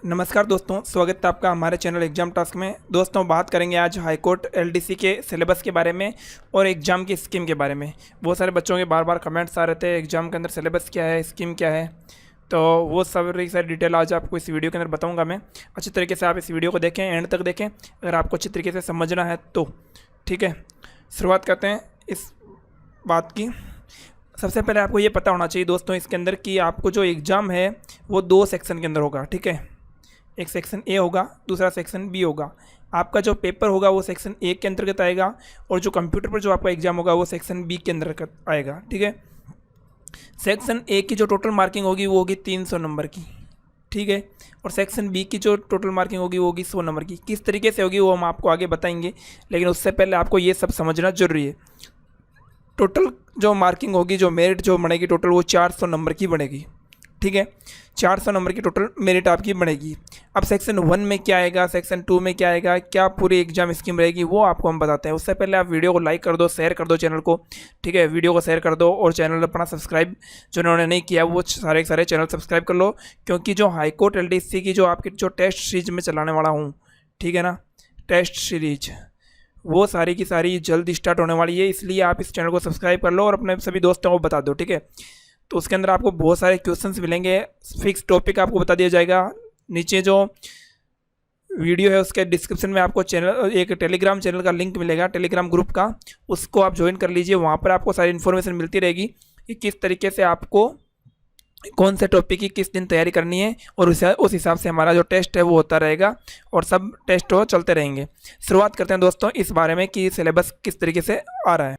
नमस्कार दोस्तों, स्वागत है आपका हमारे चैनल एग्जाम टास्क में। दोस्तों, बात करेंगे आज हाई कोर्ट एलडीसी के सिलेबस के बारे में और एग्ज़ाम की स्कीम के बारे में। बहुत सारे बच्चों के बार बार कमेंट्स आ रहे थे एग्ज़ाम के अंदर सिलेबस क्या है, स्कीम क्या है, तो वो सारी डिटेल आज आपको इस वीडियो के अंदर बताऊंगा मैं। अच्छी तरीके से आप इस वीडियो को देखें, एंड तक देखें अगर आपको अच्छी तरीके से समझना है तो। ठीक है, शुरुआत करते हैं इस बात की। सबसे पहले आपको ये पता होना चाहिए दोस्तों इसके अंदर कि आपको जो एग्ज़ाम है वो 2 सेक्शन के अंदर होगा। ठीक है, एक सेक्शन ए होगा, दूसरा सेक्शन बी होगा। आपका जो पेपर होगा वो सेक्शन ए के अंतर्गत आएगा और जो कंप्यूटर पर जो आपका एग्ज़ाम होगा वो सेक्शन बी के अंतर्गत आएगा। ठीक है, सेक्शन ए की जो टोटल मार्किंग होगी वो होगी 300 नंबर की। ठीक है, और सेक्शन बी की जो टोटल मार्किंग होगी वो होगी 100 नंबर की। किस तरीके से होगी वो हम आपको आगे बताएंगे, लेकिन उससे पहले आपको ये सब समझना जरूरी है। टोटल जो मार्किंग होगी, जो मेरिट जो बनेगी टोटल, वो 400 नंबर की बनेगी। ठीक है, 400 नंबर की टोटल मेरिट आपकी बनेगी। अब सेक्शन 1 में क्या आएगा, सेक्शन 2 में क्या आएगा, क्या पूरी एग्जाम स्कीम रहेगी, वो आपको हम बताते हैं। उससे पहले आप वीडियो को लाइक कर दो, शेयर कर दो चैनल को। ठीक है, वीडियो को शेयर कर दो और चैनल अपना सब्सक्राइब जिन्होंने नहीं किया वो सारे के सारे चैनल सब्सक्राइब कर लो, क्योंकि जो हाई कोर्ट एलडीसी की जो आपकी जो टेस्ट सीरीज में चलाने वाला हूँ, ठीक है ना, टेस्ट सीरीज वो सारी की सारी जल्द स्टार्ट होने वाली है। इसलिए आप इस चैनल को सब्सक्राइब कर लो और अपने सभी दोस्तों को बता दो। ठीक है, तो उसके अंदर आपको बहुत सारे क्वेश्चंस मिलेंगे, फिक्स टॉपिक आपको बता दिया जाएगा। नीचे जो वीडियो है उसके डिस्क्रिप्शन में आपको चैनल एक टेलीग्राम चैनल का लिंक मिलेगा, टेलीग्राम ग्रुप का, उसको आप ज्वाइन कर लीजिए। वहाँ पर आपको सारी इन्फॉर्मेशन मिलती रहेगी कि किस तरीके से आपको कौन से टॉपिक की किस दिन तैयारी करनी है, और उस हिसाब से हमारा जो टेस्ट है वो होता रहेगा और सब टेस्ट वो चलते रहेंगे। शुरुआत करते हैं दोस्तों इस बारे में कि सिलेबस किस तरीके से आ रहा है।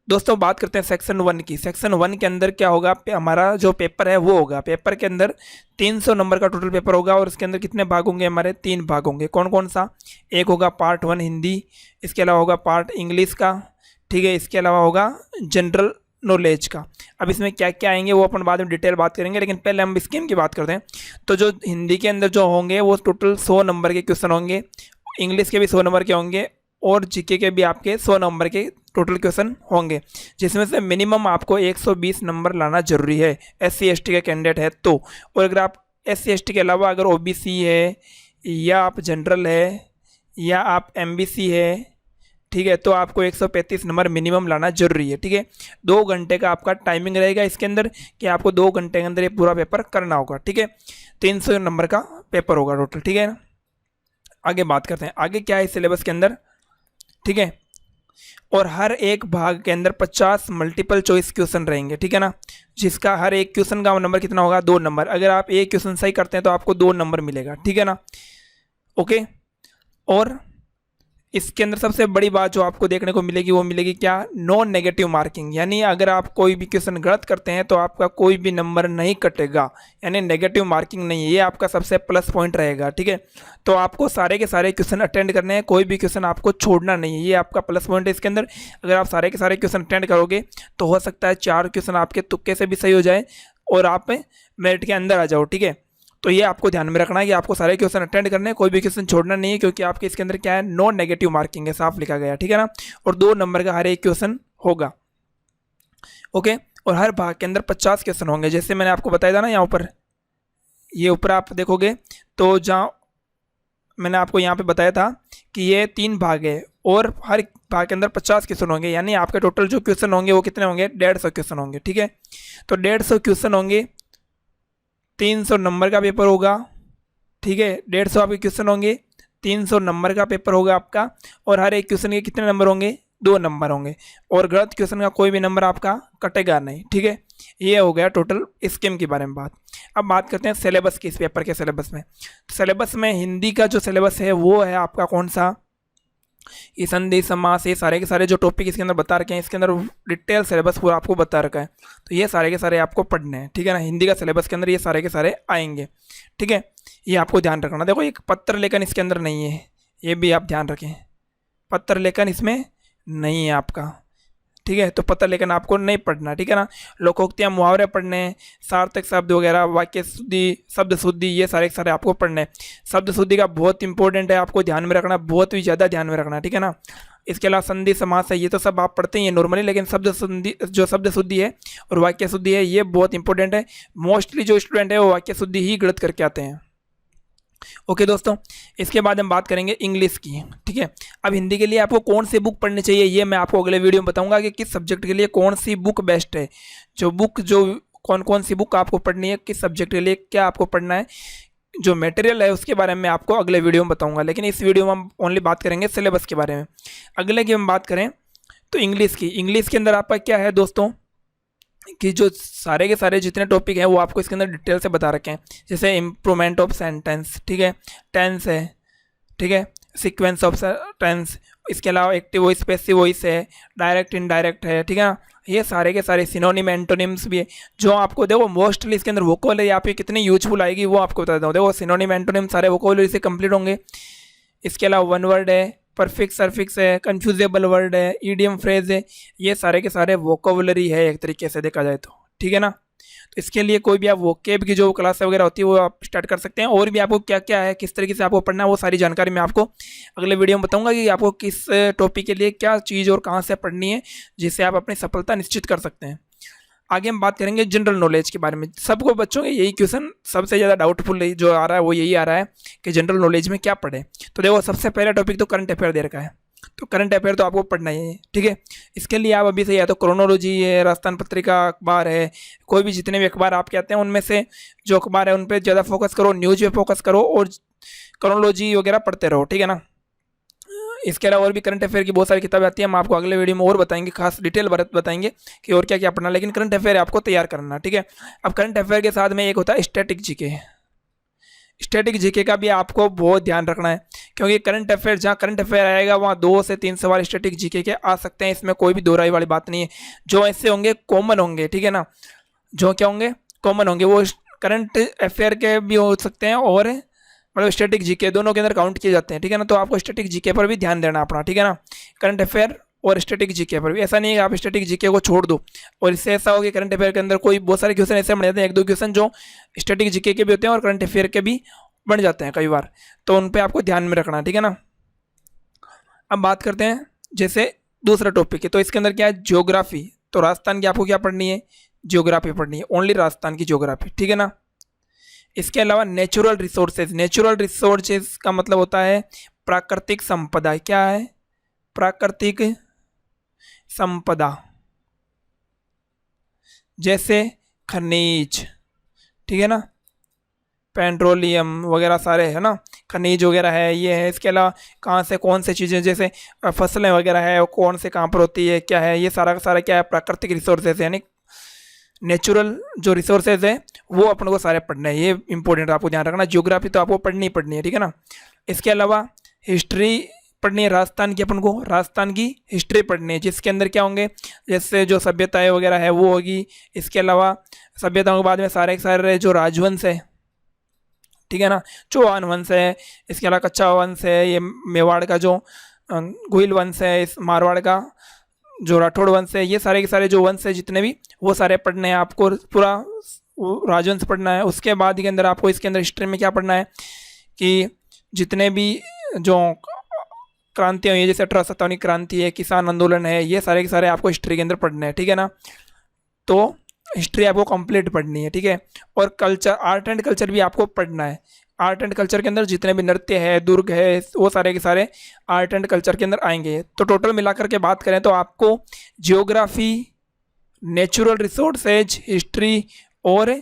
दोस्तों, बात करते हैं सेक्शन 1 की। सेक्शन 1 के अंदर क्या होगा, हमारा जो पेपर है वो होगा, पेपर के अंदर 300 नंबर का टोटल पेपर होगा और इसके अंदर कितने भाग होंगे, हमारे 3 भाग होंगे। कौन कौन सा, एक होगा पार्ट 1 हिंदी, इसके अलावा होगा पार्ट इंग्लिश का। ठीक है, इसके अलावा होगा जनरल नॉलेज का। अब इसमें क्या क्या आएंगे वो अपन बाद में डिटेल बात करेंगे, लेकिन पहले हम स्कीम की बात करते हैं। तो जो हिंदी के अंदर जो होंगे वो टोटल 100 नंबर के क्वेश्चन होंगे, इंग्लिश के भी 100 नंबर के होंगे और जीके के भी आपके 100 नंबर के टोटल क्वेश्चन होंगे, जिसमें से मिनिमम आपको 120 नंबर लाना जरूरी है SC ST के कैंडिडेट है तो। और अगर आप SC ST के अलावा अगर OBC है या आप जनरल है या आप MBC है, ठीक है, तो आपको 135 नंबर मिनिमम लाना जरूरी है। ठीक है, 2 घंटे का आपका टाइमिंग रहेगा इसके अंदर कि आपको 2 घंटे के अंदर ये पूरा पेपर करना होगा। ठीक है, 300 नंबर का पेपर होगा टोटल। ठीक है ना, आगे बात करते हैं आगे क्या है सिलेबस के अंदर। ठीक है, और हर एक भाग के अंदर 50 मल्टीपल चॉइस क्वेश्चन रहेंगे। ठीक है ना, जिसका हर एक क्वेश्चन का नंबर कितना होगा, 2 नंबर। अगर आप एक क्वेश्चन सही करते हैं तो आपको 2 नंबर मिलेगा। ठीक है ना, ओके। और इसके अंदर सबसे बड़ी बात जो आपको देखने को मिलेगी वो मिलेगी क्या, नॉन नेगेटिव मार्किंग। यानी अगर आप कोई भी क्वेश्चन गलत करते हैं तो आपका कोई भी नंबर नहीं कटेगा, यानी नेगेटिव मार्किंग नहीं है। ये आपका सबसे प्लस पॉइंट रहेगा। ठीक है, तो आपको सारे के सारे क्वेश्चन अटेंड करने हैं, कोई भी क्वेश्चन आपको छोड़ना नहीं है, ये आपका प्लस पॉइंट है इसके अंदर। अगर आप सारे के सारे क्वेश्चन अटेंड करोगे तो हो सकता है 4 क्वेश्चन आपके तुक्के से भी सही हो जाए और आप मेरिट के अंदर आ जाओ। ठीक है, तो ये आपको ध्यान में रखना है कि आपको सारे क्वेश्चन अटेंड करने हैं, कोई भी क्वेश्चन छोड़ना नहीं है, क्योंकि आपके इसके अंदर क्या है, नो नेगेटिव मार्किंग है, साफ लिखा गया। ठीक है ना, और 2 नंबर का हर एक क्वेश्चन होगा। ओके, और हर भाग के अंदर 50 क्वेश्चन होंगे, जैसे मैंने आपको बताया था ना। यहाँ ऊपर ये ऊपर आप देखोगे तो जहाँ मैंने आपको यहाँ पे बताया था कि ये 3 भाग है और हर भाग के अंदर 50 क्वेश्चन होंगे, यानी आपके टोटल जो क्वेश्चन होंगे वो कितने होंगे, 150 क्वेश्चन होंगे। ठीक है, तो 150 क्वेश्चन होंगे, 300 नंबर का पेपर होगा। ठीक है, 150 आपके क्वेश्चन होंगे, 300 नंबर का पेपर होगा आपका, और हर एक क्वेश्चन के कितने नंबर होंगे, 2 नंबर होंगे, और गलत क्वेश्चन का कोई भी नंबर आपका कटेगा नहीं। ठीक है, ये हो गया टोटल स्कीम के बारे में बात। अब बात करते हैं सिलेबस की। इस पेपर के सिलेबस में, सिलेबस में हिंदी का जो सिलेबस है वो है आपका कौन सा, ये संधि समास, ये सारे के सारे जो टॉपिक इसके अंदर बता रखे हैं, इसके अंदर डिटेल सिलेबस पूरा आपको बता रखा है, तो ये सारे के सारे आपको पढ़ने हैं। ठीक है ना, हिंदी का सिलेबस के अंदर ये सारे के सारे आएंगे। ठीक है, ये आपको ध्यान रखना। देखो, एक पत्र लेखन इसके अंदर नहीं है, ये भी आप ध्यान रखें, पत्र लेखन इसमें नहीं है आपका। ठीक है, तो पत्र लेखन आपको नहीं पढ़ना। ठीक है ना, लोकोक्तियाँ मुहावरे पढ़ने हैं, सार्थक शब्द वगैरह, वाक्य शुद्धि, शब्द शुद्धि, ये सारे के सारे आपको पढ़ने हैं। शब्द शुद्धि का बहुत इंपॉर्टेंट है, आपको ध्यान में रखना, बहुत ही ज़्यादा ध्यान में रखना। ठीक है ना, इसके अलावा संधि समास है, ये तो सब आप पढ़ते ही हैं नॉर्मली, लेकिन शब्द संधि जो शब्द शुद्धि है और वाक्य शुद्धि है ये बहुत इंपॉर्टेंट है। मोस्टली जो स्टूडेंट है वो वाक्य शुद्धि ही गलत करके आते हैं। ओके दोस्तों, इसके बाद हम बात करेंगे इंग्लिश की। ठीक है, अब हिंदी के लिए आपको कौन सी बुक पढ़नी चाहिए ये मैं आपको अगले वीडियो में बताऊंगा कि किस सब्जेक्ट के लिए कौन सी बुक बेस्ट है। जो कौन कौन सी बुक आपको पढ़नी है, किस सब्जेक्ट के लिए क्या आपको पढ़ना है, जो मटेरियल है उसके बारे में आपको अगले वीडियो में बताऊंगा। लेकिन इस वीडियो में हम ओनली बात करेंगे सिलेबस के बारे में। अगले की हम बात करें तो इंग्लिश की। इंग्लिश के अंदर आपका क्या है दोस्तों कि जो सारे के सारे जितने टॉपिक हैं वो आपको इसके अंदर डिटेल से बता रखे हैं। जैसे इम्प्रूवमेंट ऑफ सेंटेंस, ठीक है, टेंस है, ठीक है, सीक्वेंस ऑफ टेंस, इसके अलावा एक्टिव वॉइस पैसिव वॉइस है, डायरेक्ट इनडायरेक्ट है, ठीक है ना, ये सारे के सारे सिनोनिम एंटोनिम्स भी है। जो आपको देखो मोस्टली इसके अंदर वोकैबुलरी आपकी कितनी यूजफुल आएगी वो आपको बता दूँ। देखो सिनोनिम एंटोनिम सारे वोकैबुलरी से कंप्लीट होंगे। इसके अलावा वन वर्ड है, परफिक्स सरफिक्स है, कंफ्यूजेबल वर्ड है, ईडियम फ्रेज है, ये सारे के सारे वोकैबुलरी है एक तरीके से देखा जाए तो। ठीक है ना, तो इसके लिए कोई भी आप वोकेब की जो क्लास वगैरह होती है वो आप स्टार्ट कर सकते हैं। और भी आपको क्या क्या है, किस तरीके से आपको पढ़ना है, वो सारी जानकारी मैं आपको अगले वीडियो में बताऊंगा कि आपको किस टॉपिक के लिए क्या चीज़ और कहाँ से पढ़नी है, जिससे आप अपनी सफलता निश्चित कर सकते हैं। आगे हम बात करेंगे जनरल नॉलेज के बारे में। सबको बच्चों के यही क्वेश्चन सबसे ज़्यादा डाउटफुल जो आ रहा है वो यही आ रहा है कि जनरल नॉलेज में क्या पढ़े। तो देखो सबसे पहला टॉपिक तो करंट अफेयर दे रखा है, तो करंट अफेयर तो आपको पढ़ना ही है। ठीक है, इसके लिए आप अभी से या तो क्रोनोलॉजी है, राजस्थान पत्रिका अखबार है, कोई भी जितने भी अखबार आप कहते हैं उनमें से जो अखबार है उन पर ज़्यादा फोकस करो, न्यूज़ पे फोकस करो और क्रोनोलॉजी वगैरह पढ़ते रहो। ठीक है ना, इसके अलावा और भी करंट अफेयर की बहुत सारी किताबें आती हैं, हम आपको अगले वीडियो में और बताएंगे, खास डिटेल बताएंगे कि और क्या क्या पढ़ना, लेकिन करंट अफेयर आपको तैयार करना। ठीक है, अब करंट अफेयर के साथ में एक होता है स्टैटिक जीके। स्टैटिक जीके का भी आपको बहुत ध्यान रखना है, क्योंकि करंट अफेयर जहाँ करंट अफेयर आएगा वहाँ 2 से 3 सवाल स्टैटिक जीके के आ सकते हैं। इसमें कोई भी दोहराई वाली बात नहीं है। जो ऐसे होंगे कॉमन होंगे, ठीक है ना, जो क्या होंगे कॉमन होंगे, वो करंट अफेयर के भी हो सकते हैं और मतलब स्टैटिक जीके दोनों के अंदर काउंट किए जाते हैं। ठीक है ना, तो आपको स्टैटिक जीके पर भी ध्यान देना अपना। ठीक है ना, करंट अफेयर और स्टैटिक जीके पर भी। ऐसा नहीं है कि आप स्टैटिक जीके को छोड़ दो और इससे ऐसा हो कि करंट अफेयर के अंदर कोई बहुत सारे क्वेश्चन ऐसे बन जाते हैं, 1-2 क्वेश्चन जो स्टैटिक जीके के भी होते हैं और करंट अफेयर के भी बन जाते हैं कई बार, तो उन पे आपको ध्यान में रखना। ठीक है ना, अब बात करते हैं जैसे दूसरा टॉपिक है, तो इसके अंदर क्या है ज्योग्राफी। तो राजस्थान की आपको क्या पढ़नी है, ज्योग्राफी पढ़नी है, ओनली राजस्थान की ज्योग्राफी। ठीक है ना, इसके अलावा नेचुरल रिसोर्सेज। नेचुरल रिसोर्सेज का मतलब होता है प्राकृतिक संपदा। क्या है, प्राकृतिक संपदा, जैसे खनिज, ठीक है ना, पेट्रोलियम वगैरह सारे है ना, खनिज वगैरह है, ये है। इसके अलावा कहाँ से कौन से चीज़ें जैसे फसलें वगैरह है वो कौन से कहाँ पर होती है, क्या है, ये सारा का सारा क्या है प्राकृतिक रिसोर्सेज, यानी नेचुरल जो रिसोर्सेज है वो अपन को सारे पढ़ने हैं। ये इंपॉर्टेंट आपको ध्यान रखना। ज्योग्राफी तो आपको पढ़नी ही पढ़नी है। ठीक है ना, इसके अलावा हिस्ट्री पढ़नी है राजस्थान की, अपन को राजस्थान की हिस्ट्री पढ़नी है, जिसके अंदर क्या होंगे जैसे जो सभ्यताएं वगैरह है वो होगी। इसके अलावा सभ्यताओं के बाद में सारे के सारे जो राजवंश है, ठीक है ना, चौहान वंश है, इसके अलावा कच्चा वंश है, ये मेवाड़ का जो गोहिल वंश है, इस मारवाड़ का जो राठौड़ वंश है, ये सारे के सारे जो वंश है जितने भी वो सारे पढ़ने हैं आपको, पूरा राजवंश पढ़ना है। उसके बाद के अंदर आपको इसके अंदर हिस्ट्री में क्या पढ़ना है कि जितने भी जो क्रांतियाँ हुई है, जैसे 1857 क्रांति है, किसान आंदोलन है, ये सारे के सारे आपको हिस्ट्री के अंदर पढ़ने हैं। ठीक है ना, तो हिस्ट्री आपको कंप्लीट पढ़नी है। ठीक है, और कल्चर, आर्ट एंड कल्चर भी आपको पढ़ना है। आर्ट एंड कल्चर के अंदर जितने भी नृत्य है, दुर्ग है, वो सारे के सारे आर्ट एंड कल्चर के अंदर आएंगे। तो टोटल मिलाकर के बात करें तो आपको जियोग्राफी, नेचुरल रिसोर्सेज, हिस्ट्री और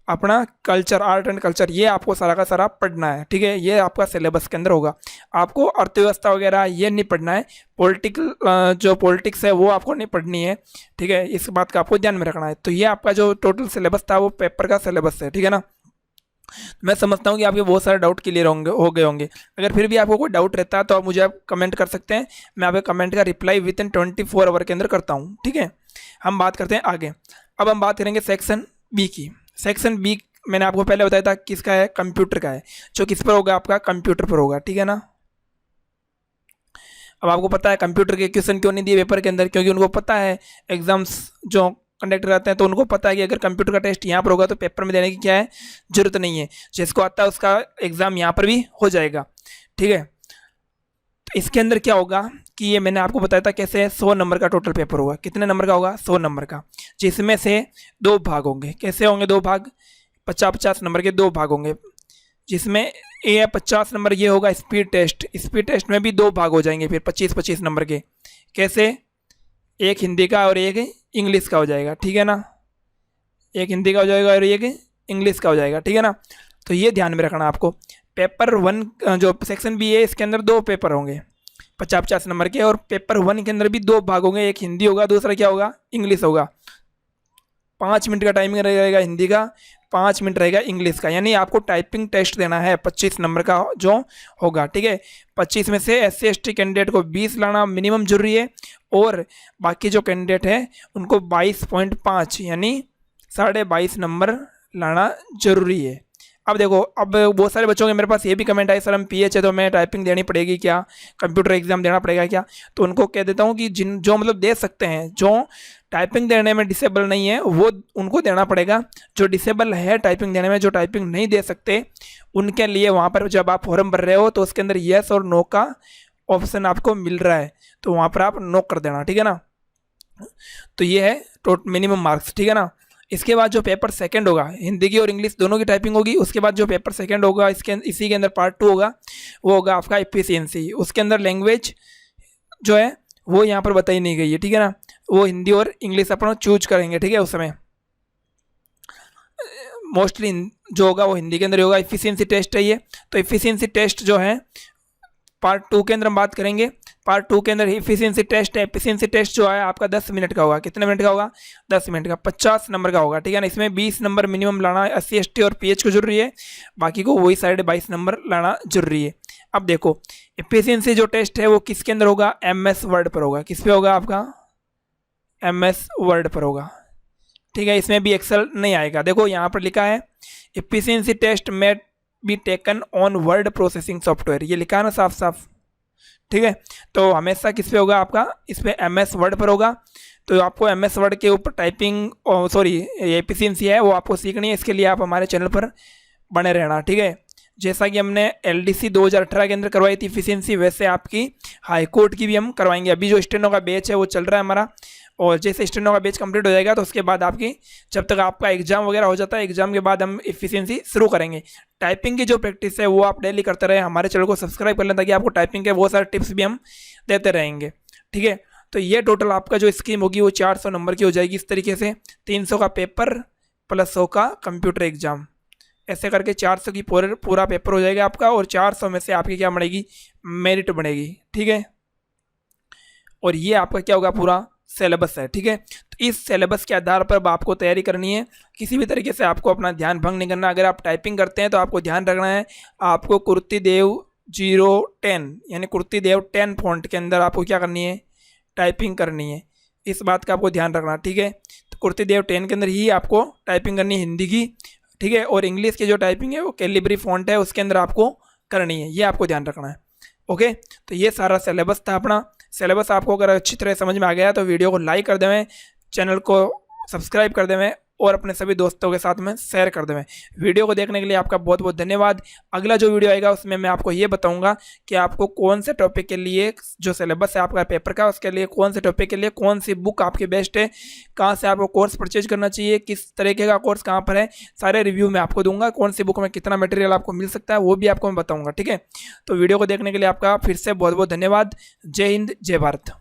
अपना कल्चर, आर्ट एंड कल्चर, ये आपको सारा का सारा पढ़ना है। ठीक है, ये आपका सिलेबस के अंदर होगा। आपको अर्थव्यवस्था वगैरह ये नहीं पढ़ना है, पॉलिटिकल जो पॉलिटिक्स है वो आपको नहीं पढ़नी है। ठीक है, इस बात का आपको ध्यान में रखना है। तो ये आपका जो टोटल सिलेबस था वो पेपर का सिलेबस है। ठीक है ना, मैं समझता हूँ कि आपके बहुत सारे डाउट क्लियर हो गए होंगे। अगर फिर भी आपको कोई डाउट रहता है तो आप मुझे आप कमेंट कर सकते हैं, मैं आपके कमेंट का रिप्लाई विद इन 24 आवर के अंदर करता हूँ। ठीक है, हम बात करते हैं आगे। अब हम बात करेंगे सेक्शन बी की। सेक्शन बी मैंने आपको पहले बताया था किसका है, कंप्यूटर का है, जो किस पर होगा, आपका कंप्यूटर पर होगा। ठीक है ना, अब आपको पता है कंप्यूटर के क्वेश्चन क्यों नहीं दिए पेपर के अंदर, क्योंकि उनको पता है एग्जाम्स जो कंडक्ट रहते हैं तो उनको पता है कि अगर कंप्यूटर का टेस्ट यहाँ पर होगा तो पेपर में देने की क्या है जरूरत नहीं है, जिसको आता है उसका एग्जाम यहाँ पर भी हो जाएगा। ठीक है, तो इसके अंदर क्या होगा कि ये मैंने आपको बताया था कैसे 100 नंबर का टोटल पेपर होगा। कितने नंबर का होगा? 100 नंबर का, जिसमें से 2 भाग होंगे। कैसे होंगे 2 भाग? 50-50 नंबर के 2 भाग होंगे, जिसमें ये 50 नंबर ये होगा स्पीड टेस्ट। स्पीड टेस्ट में भी 2 भाग हो जाएंगे फिर 25-25 नंबर के। कैसे? एक हिंदी का और एक इंग्लिश का हो जाएगा, ठीक है ना। एक हिंदी का हो जाएगा और एक इंग्लिश का हो जाएगा, ठीक है ना। तो ये ध्यान में रखना आपको। पेपर 1 जो सेक्शन बी है इसके अंदर 2 पेपर होंगे 50-50 नंबर के, और पेपर 1 के अंदर भी 2 भाग होंगे, एक हिंदी होगा, दूसरा क्या होगा? इंग्लिश होगा। 5 मिनट का टाइमिंग रहेगा हिंदी का, 5 मिनट रहेगा इंग्लिश का। यानी आपको टाइपिंग टेस्ट देना है 25 नंबर का जो होगा, ठीक है। 25 में से SC/ST कैंडिडेट को 20 लाना मिनिमम जरूरी है, और बाकी जो कैंडिडेट है उनको 22.5 यानी 22.5 नंबर लाना जरूरी है। अब देखो, अब बहुत सारे बच्चों के मेरे पास ये भी कमेंट आए, सर हम PH है तो मैं टाइपिंग देनी पड़ेगी क्या, कंप्यूटर एग्जाम देना पड़ेगा क्या? तो उनको कह देता हूँ कि जो मतलब दे सकते हैं, जो टाइपिंग देने में डिसेबल नहीं है वो उनको देना पड़ेगा। जो डिसेबल है टाइपिंग देने में, जो टाइपिंग नहीं दे सकते, उनके लिए वहाँ पर जब आप फॉर्म भर रहे हो तो उसके अंदर येस और नो का ऑप्शन आपको मिल रहा है, तो वहाँ पर आप नो कर देना, ठीक है ना। तो ये है मिनिमम मार्क्स, ठीक है ना। इसके बाद जो पेपर सेकंड होगा, हिंदी की और इंग्लिश दोनों की टाइपिंग होगी। उसके बाद जो पेपर सेकंड होगा इसी के अंदर पार्ट 2 होगा, वो होगा आपका एफिशिएंसी। उसके अंदर लैंग्वेज जो है वो यहाँ पर बताई नहीं गई है, ठीक है ना। वो हिंदी और इंग्लिश अपन चूज करेंगे, ठीक है। उस समय मोस्टली जो होगा वो हिंदी के अंदर होगा। एफिशिएंसी टेस्ट है ये, तो एफिशिएंसी टेस्ट जो है पार्ट 2 के अंदर हम बात करेंगे। पार्ट 2 के अंदर एफिशिएंसी टेस्ट है। एफिशिएंसी टेस्ट जो है आपका 10 मिनट का होगा। कितने मिनट का होगा? 10 मिनट का, 50 नंबर का होगा, ठीक है ना। इसमें 20 नंबर मिनिमम लाना SC/ST और PH को जरूरी है, बाकी को वही 22.5 नंबर लाना जरूरी है। अब देखो, एफिशिएंसी जो टेस्ट है वो किसके अंदर होगा? MS वर्ड पर होगा। किस पे होगा? आपका MS वर्ड पर होगा, ठीक है। इसमें भी एक्सेल नहीं आएगा। देखो यहाँ पर लिखा है एफिशिएंसी टेस्ट में be taken on word processing software, ये लिखा है ना साफ साफ, ठीक है। तो हमेशा किस पे होगा? आपका इस पे MS वर्ड पर होगा। तो आपको MS वर्ड के ऊपर टाइपिंग एफिशिएंसी है वो आपको सीखनी है। इसके लिए आप हमारे चैनल पर बने रहना, ठीक है। जैसा कि हमने LDC 2018 के अंदर करवाई थी एफिशिएंसी, वैसे आपकी हाई कोर्ट की भी हम करवाएंगे। अभी जो स्टेनो का बैच है वो चल रहा है हमारा, और जैसे स्टेनो का बैच कंप्लीट हो जाएगा तो उसके बाद आपकी जब तक आपका एग्जाम वगैरह हो जाता है, एग्जाम के बाद हम एफिशिएंसी शुरू करेंगे। टाइपिंग की जो प्रैक्टिस है वो आप डेली करते रहे। हमारे चैनल को सब्सक्राइब कर लें ताकि आपको टाइपिंग के बहुत सारे टिप्स भी हम देते रहेंगे, ठीक है। तो ये टोटल आपका जो स्कीम होगी वो 400 नंबर की हो जाएगी। इस तरीके से 300 का पेपर प्लस 100 का कंप्यूटर एग्जाम, ऐसे करके 400 की पूरा पेपर हो जाएगा आपका, और 400 में से आपकी क्या बढ़ेगी? मेरिट बढ़ेगी, ठीक है। और ये आपका क्या होगा? पूरा सिलेबस है, ठीक है। तो इस सिलेबस के आधार पर आपको तैयारी करनी है। किसी भी तरीके से आपको अपना ध्यान भंग नहीं करना। अगर आप टाइपिंग करते हैं तो आपको ध्यान रखना है, आपको कुर्तीदेव 010 यानी कुर्तीदेव 10 फॉन्ट के अंदर आपको क्या करनी है? टाइपिंग करनी है। इस बात का आपको ध्यान रखना, ठीक है। तो कुर्तीदेव 10 के अंदर ही आपको टाइपिंग करनी है हिंदी की, ठीक है। और इंग्लिश की जो टाइपिंग है वो कैलिब्री फॉन्ट है उसके अंदर आपको करनी है, ये आपको ध्यान रखना है, ओके। तो ये सारा सिलेबस था अपना। सिलेबस आपको अगर अच्छी तरह समझ में आ गया तो वीडियो को लाइक कर देवें, चैनल को सब्सक्राइब कर देवें, और अपने सभी दोस्तों के साथ में शेयर कर देवें। वीडियो को देखने के लिए आपका बहुत बहुत धन्यवाद। अगला जो वीडियो आएगा उसमें मैं आपको ये बताऊंगा कि आपको कौन से टॉपिक के लिए, जो सिलेबस है आपका पेपर का, उसके लिए कौन से टॉपिक के लिए कौन सी बुक आपकी बेस्ट है, कहाँ से आपको कोर्स परचेज करना चाहिए, किस तरीके का कोर्स कहाँ पर है, सारे रिव्यू मैं आपको दूंगा। कौन सी बुक में कितना मटेरियल आपको मिल सकता है वो भी आपको मैं बताऊँगा, ठीक है। तो वीडियो को देखने के लिए आपका फिर से बहुत बहुत धन्यवाद। जय हिंद, जय भारत।